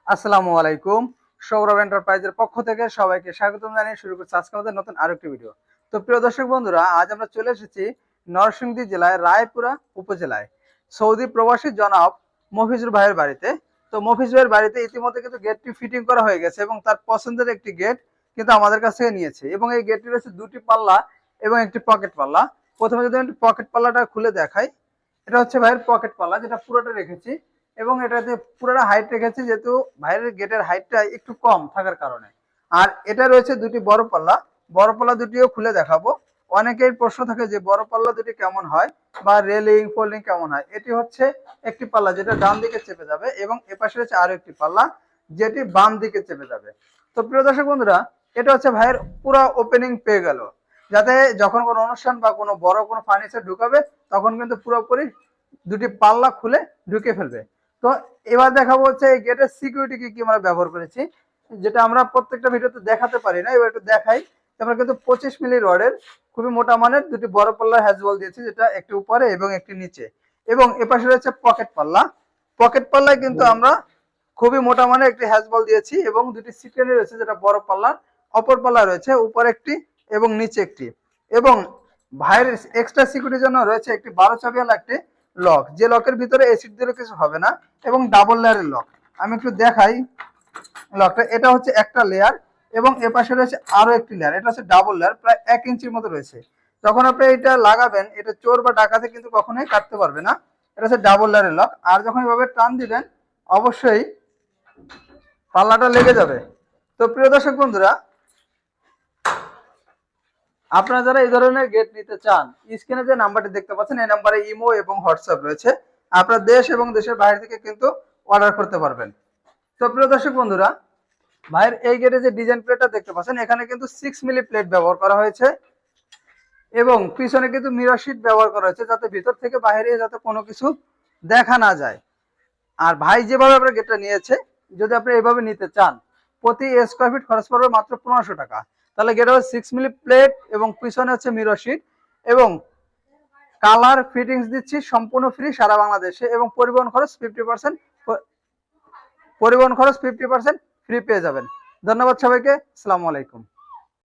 আসসালামু আলাইকুম। সৌরভ এন্টারপ্রাইজের পক্ষ থেকে সবাইকে স্বাগতম জানিয়ে শুরু করছি আজকে আমাদের নতুন আরেকটি ভিডিও। তো প্রিয় দর্শক বন্ধুরা, আজ আমরা চলে এসেছি নরসিংদী জেলায় রায়পুরা উপজেলায় সৌদি প্রবাসী জনাব মফিজুর ভাইয়ের বাড়িতে। তো মফিজ ভাইয়ের বাড়িতে ইতিমধ্যে কিন্তু গেটটি ফিটিং করা হয়ে গেছে এবং তার পছন্দের একটি গেট কিন্তু আমাদের কাছ থেকে নিয়েছে এবং এই গেটটি রয়েছে দুটি পাল্লা এবং একটি পকেট পাল্লা। প্রথমে যদি আমি পকেট পাল্লাটা খুলে দেখাই, এটা হচ্ছে ভাইয়ের পকেট পাল্লা, যেটা পুরোটা রেখেছি এবং এটাতে পুরোটা হাইট রেখেছি যেহেতু বাইরের গেটের হাইটটা একটু কম থাকার কারণে। আর এটা রয়েছে দুটি বড় পাল্লা, বড় পাল্লা দুটিও খুলে দেখাবো। অনেকের প্রশ্ন থাকে যে বড় পাল্লা দুটি কেমন হয় বা রেলিং ফোল্ডিং কেমন হয়। এটি হচ্ছে একটি পাল্লা যেটা ডান দিকে চেপে যাবে এবং এপাশে রয়েছে আরো একটি পাল্লা যেটি বাম দিকে চেপে যাবে। তো প্রিয় দর্শক বন্ধুরা, এটা হচ্ছে ভাইয়ের পুরো ওপেনিং পেয়ে গেল, যাতে যখন কোনো অনুষ্ঠান বা কোনো বড় কোনো ফার্নিচার ঢুকাবে তখন কিন্তু পুরোপুরি দুটি পাল্লা খুলে ঢুকে ফেলবে। তো এবার দেখাবো হচ্ছে এই গেটের সিকিউরিটি কি আমরা ব্যবহার করেছি, যেটা আমরা প্রত্যেকটা ভিডিওতে দেখাতে পারি না। এবার একটু দেখাই। আমরা কিন্তু 25 মিলি রডের খুবই মোটা মানের দুটি বড় পাল্লার হ্যাজবল দিয়েছি, যেটা একটি উপরে এবং একটি নিচে, এবং এপাশে রয়েছে পকেট পাল্লা। পকেট পাল্লায় কিন্তু আমরা খুবই মোটা মানের একটি হ্যাজবল দিয়েছি এবং দুটি সিকেন্ডারি রয়েছে, যেটা বড় পাল্লার অপর পাল্লা রয়েছে উপরে একটি এবং নিচে একটি। এবং ভাইয়ের এক্সট্রা সিকিউরিটির জন্য রয়েছে একটি 12 চাবিওয়ালা একটি লক, যে লকের ভিতরে এসিড দিলে কিছু হবে না এবং ডাবল লেয়ারের লক। আমি একটু দেখাই লকটা। এটা হচ্ছে একটা লেয়ার এবং এপাশে রয়েছে আরো একটি লেয়ার, এটা হচ্ছে ডাবল লেয়ার, প্রায় 1 ইঞ্চির মতো রয়েছে। যখন আপনি এটা লাগাবেন, এটা চোর বা ডাকাতে কিন্তু কখনোই কাটতে পারবে না। এটা হচ্ছে ডাবল লেয়ারের লক। আর যখন এভাবে টান দিবেন অবশ্যই পাল্লাটা লেগে যাবে। তো প্রিয় দর্শক বন্ধুরা, আপনারা যারা এই ধরনের গেট নিতে চান, স্ক্রিনে যে নাম্বারটি দেখতে পাচ্ছেন এই নাম্বারে ইমো এবং হোয়াটসঅ্যাপ রয়েছে। আপনারা দেশ এবং দেশের বাইরে থেকে কিন্তু অর্ডার করতে পারবেন। তো প্রিয় দর্শক বন্ধুরা, ভাইয়ের এই গেটে যে ডিজাইন প্লেটটা দেখতে পাচ্ছেন, এখানে কিন্তু 6 মিলি প্লেট ব্যবহার করা হয়েছে এবং পিছনে কিন্তু মিরর শিট ব্যবহার করা হয়েছে, যাতে ভিতর থেকে বাইরে যাতে কোনো কিছু দেখা না যায়। আর ভাই যেভাবে আপনার গেটটা নিয়েছে, যদি আপনি এইভাবে নিতে চান, প্রতি স্কোয়ার ফিট খরচ পড়বে মাত্র 1500 টাকা। তাহলে গেট হবে 6 মিলি প্লেট এবং পিছনে হচ্ছে মিরর শিট এবং কালার ফিটিংস দিচ্ছি সম্পূর্ণ ফ্রি সারা বাংলাদেশে, এবং পরিবহন খরচ 50% ফ্রি পেয়ে যাবেন। ধন্যবাদ সবাইকে। আসসালামু আলাইকুম।